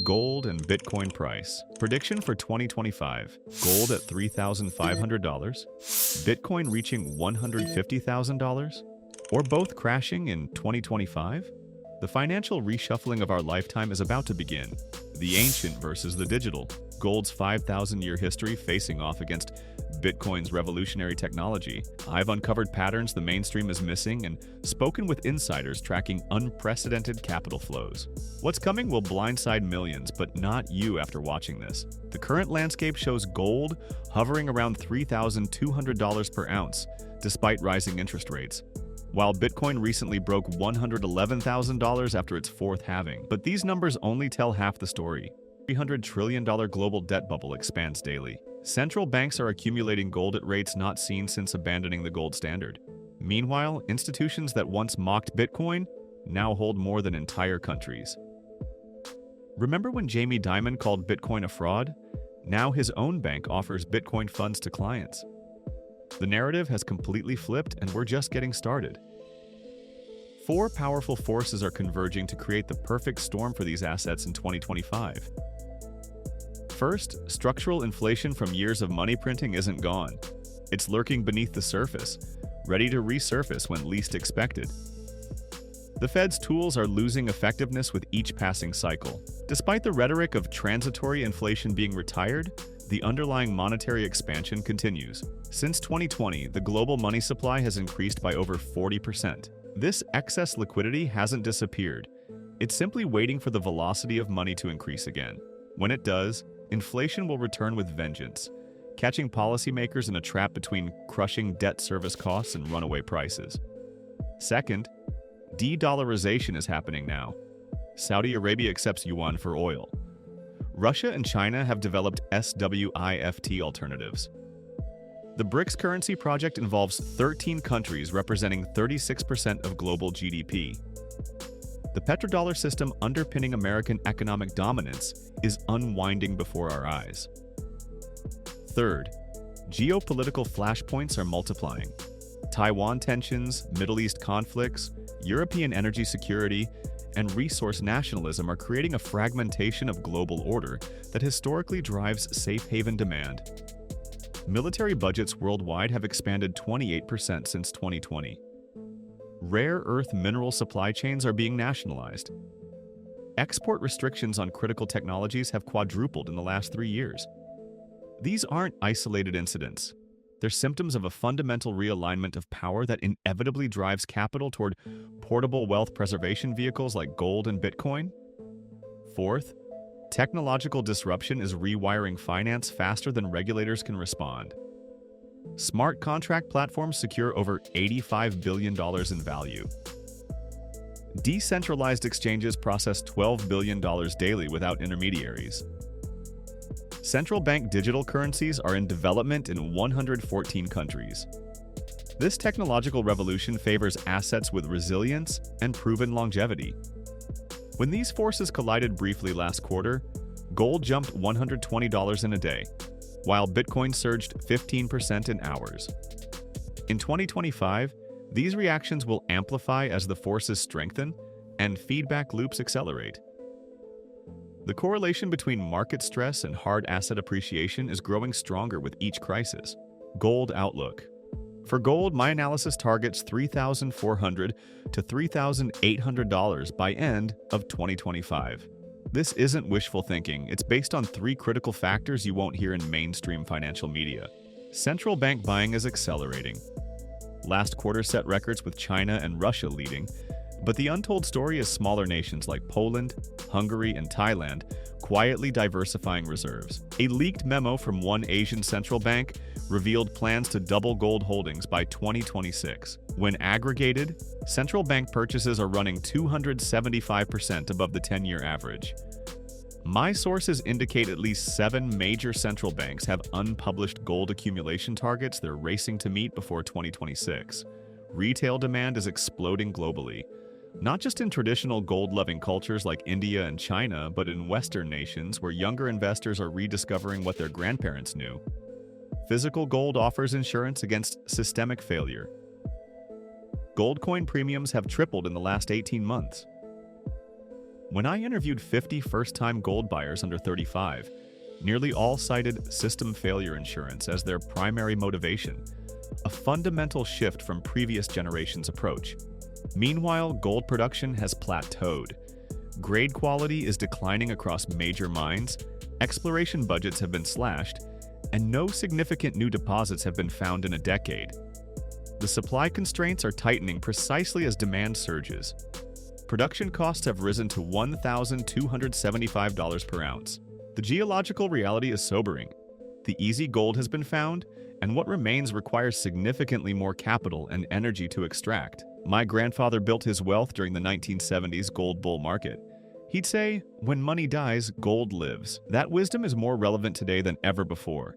Gold and Bitcoin price. Prediction for 2025. Gold at $3,500. Bitcoin reaching $150,000? Or both crashing in 2025? The financial reshuffling of our lifetime is about to begin. The ancient versus the digital. Gold's 5,000-year history facing off against Bitcoin's revolutionary technology. I've uncovered patterns the mainstream is missing and spoken with insiders tracking unprecedented capital flows. What's coming will blindside millions, but not you after watching this. The current landscape shows gold hovering around $3,200 per ounce, despite rising interest rates, while Bitcoin recently broke $111,000 after its fourth halving. But these numbers only tell half the story. $300 trillion global debt bubble expands daily. Central banks are accumulating gold at rates not seen since abandoning the gold standard. Meanwhile, institutions that once mocked Bitcoin now hold more than entire countries. Remember when Jamie Dimon called Bitcoin a fraud? Now his own bank offers Bitcoin funds to clients. The narrative has completely flipped, and we're just getting started. Four powerful forces are converging to create the perfect storm for these assets in 2025. First, structural inflation from years of money printing isn't gone. It's lurking beneath the surface, ready to resurface when least expected. The Fed's tools are losing effectiveness with each passing cycle. Despite the rhetoric of transitory inflation being retired, the underlying monetary expansion continues. Since 2020, the global money supply has increased by over 40%. This excess liquidity hasn't disappeared. It's simply waiting for the velocity of money to increase again. When it does, inflation will return with vengeance, catching policymakers in a trap between crushing debt service costs and runaway prices. Second, de-dollarization is happening now. Saudi Arabia accepts yuan for oil. Russia and China have developed SWIFT alternatives. The BRICS currency project involves 13 countries representing 36% of global GDP. The petrodollar system underpinning American economic dominance is unwinding before our eyes. Third, geopolitical flashpoints are multiplying. Taiwan tensions, Middle East conflicts, European energy security, and resource nationalism are creating a fragmentation of global order that historically drives safe haven demand. Military budgets worldwide have expanded 28% since 2020. Rare earth mineral supply chains are being nationalized. Export restrictions on critical technologies have quadrupled in the last 3 years. These aren't isolated incidents. They're symptoms of a fundamental realignment of power that inevitably drives capital toward portable wealth preservation vehicles like gold and Bitcoin. Fourth, technological disruption is rewiring finance faster than regulators can respond. Smart contract platforms secure over $85 billion in value. Decentralized exchanges process $12 billion daily without intermediaries. Central bank digital currencies are in development in 114 countries. This technological revolution favors assets with resilience and proven longevity. When these forces collided briefly last quarter, gold jumped $120 in a day, while Bitcoin surged 15% in hours. In 2025, these reactions will amplify as the forces strengthen and feedback loops accelerate. The correlation between market stress and hard asset appreciation is growing stronger with each crisis. Gold outlook. For gold, my analysis targets $3,400 to $3,800 by end of 2025. This isn't wishful thinking. It's based on 3 critical factors you won't hear in mainstream financial media. Central bank buying is accelerating. Last quarter set records with China and Russia leading, but the untold story is smaller nations like Poland, Hungary, and Thailand quietly diversifying reserves. A leaked memo from one Asian central bank revealed plans to double gold holdings by 2026. When aggregated, central bank purchases are running 275% above the 10-year average. My sources indicate at least 7 major central banks have unpublished gold accumulation targets they're racing to meet before 2026. Retail demand is exploding globally, not just in traditional gold-loving cultures like India and China, but in Western nations where younger investors are rediscovering what their grandparents knew. Physical gold offers insurance against systemic failure. Gold coin premiums have tripled in the last 18 months. When I interviewed 50 first-time gold buyers under 35, nearly all cited system failure insurance as their primary motivation, a fundamental shift from previous generations' approach. Meanwhile, gold production has plateaued. Grade quality is declining across major mines, exploration budgets have been slashed, and no significant new deposits have been found in a decade. The supply constraints are tightening precisely as demand surges. Production costs have risen to $1,275 per ounce. The geological reality is sobering. The easy gold has been found, and what remains requires significantly more capital and energy to extract. My grandfather built his wealth during the 1970s gold bull market. He'd say, "When money dies, gold lives." That wisdom is more relevant today than ever before.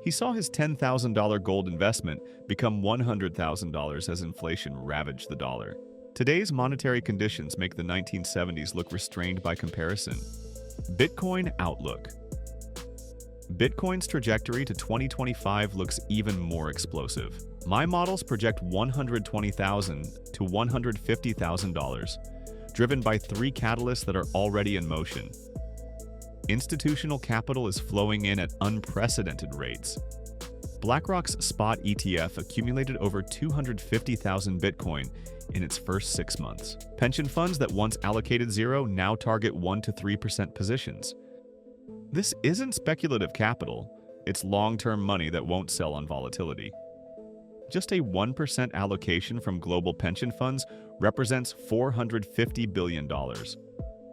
He saw his $10,000 gold investment become $100,000 as inflation ravaged the dollar. Today's monetary conditions make the 1970s look restrained by comparison. Bitcoin outlook. Bitcoin's trajectory to 2025 looks even more explosive. My models project $120,000 to $150,000, driven by three catalysts that are already in motion. Institutional capital is flowing in at unprecedented rates. BlackRock's spot ETF accumulated over 250,000 Bitcoin in its first 6 months. Pension funds that once allocated 0 now target 1 to 3% positions. This isn't speculative capital, it's long-term money that won't sell on volatility. Just a 1% allocation from global pension funds represents $450 billion,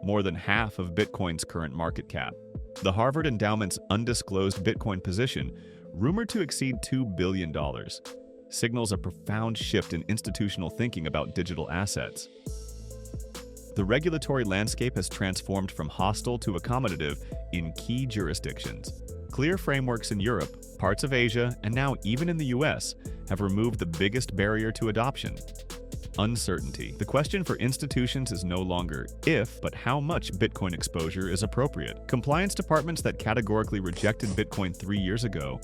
more than half of Bitcoin's current market cap. The Harvard Endowment's undisclosed Bitcoin position, rumored to exceed $2 billion, signals a profound shift in institutional thinking about digital assets. The regulatory landscape has transformed from hostile to accommodative in key jurisdictions. Clear frameworks in Europe, parts of Asia, and now even in the US have removed the biggest barrier to adoption: uncertainty. The question for institutions is no longer if, but how much Bitcoin exposure is appropriate. Compliance departments that categorically rejected Bitcoin 3 years ago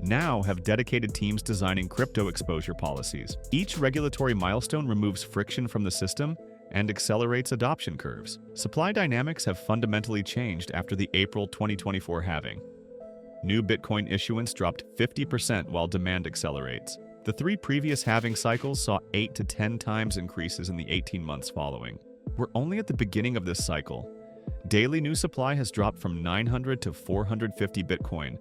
now have dedicated teams designing crypto exposure policies. Each regulatory milestone removes friction from the system and accelerates adoption curves. Supply dynamics have fundamentally changed after the April 2024 halving. New Bitcoin issuance dropped 50% while demand accelerates. The 3 previous halving cycles saw 8 to 10 times increases in the 18 months following. We're only at the beginning of this cycle. Daily new supply has dropped from 900 to 450 Bitcoin,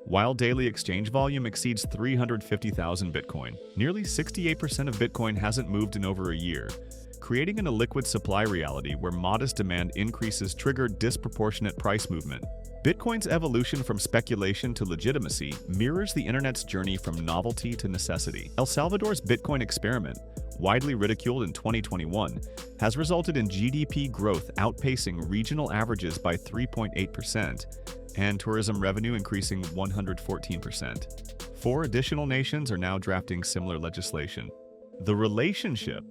while daily exchange volume exceeds 350,000 Bitcoin. Nearly 68% of Bitcoin hasn't moved in over a year, creating an illiquid supply reality where modest demand increases trigger disproportionate price movement. Bitcoin's evolution from speculation to legitimacy mirrors the internet's journey from novelty to necessity. El Salvador's Bitcoin experiment, widely ridiculed in 2021, has resulted in GDP growth outpacing regional averages by 3.8% and tourism revenue increasing 114%. 4 additional nations are now drafting similar legislation. The relationship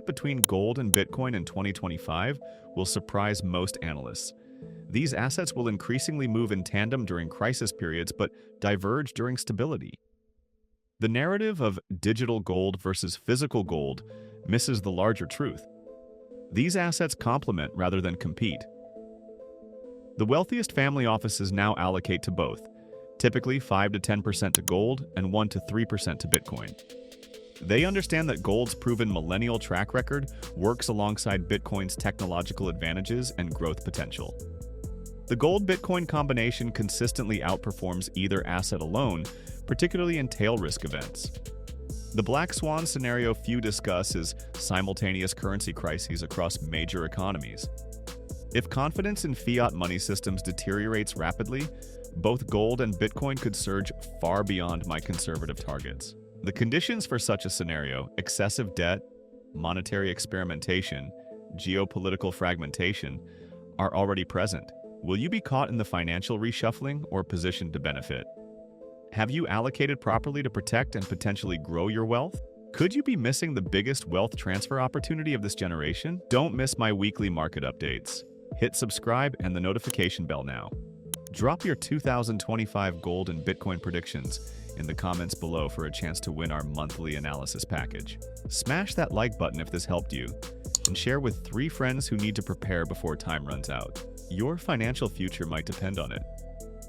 between gold and Bitcoin in 2025 will surprise most analysts. These assets will increasingly move in tandem during crisis periods but diverge during stability. The narrative of digital gold versus physical gold misses the larger truth. These assets complement rather than compete. The wealthiest family offices now allocate to both, typically 5 to 10% to gold and 1 to 3% to Bitcoin. They understand that gold's proven millennial track record works alongside Bitcoin's technological advantages and growth potential. The gold-Bitcoin combination consistently outperforms either asset alone, particularly in tail risk events. The black swan scenario few discuss is simultaneous currency crises across major economies. If confidence in fiat money systems deteriorates rapidly, both gold and Bitcoin could surge far beyond my conservative targets. The conditions for such a scenario, excessive debt, monetary experimentation, geopolitical fragmentation, are already present. Will you be caught in the financial reshuffling or positioned to benefit? Have you allocated properly to protect and potentially grow your wealth? Could you be missing the biggest wealth transfer opportunity of this generation? Don't miss my weekly market updates. Hit subscribe and the notification bell now. Drop your 2025 gold and Bitcoin predictions in the comments below for a chance to win our monthly analysis package. Smash that like button if this helped you. and share with 3 friends who need to prepare before time runs out. Your financial future might depend on it.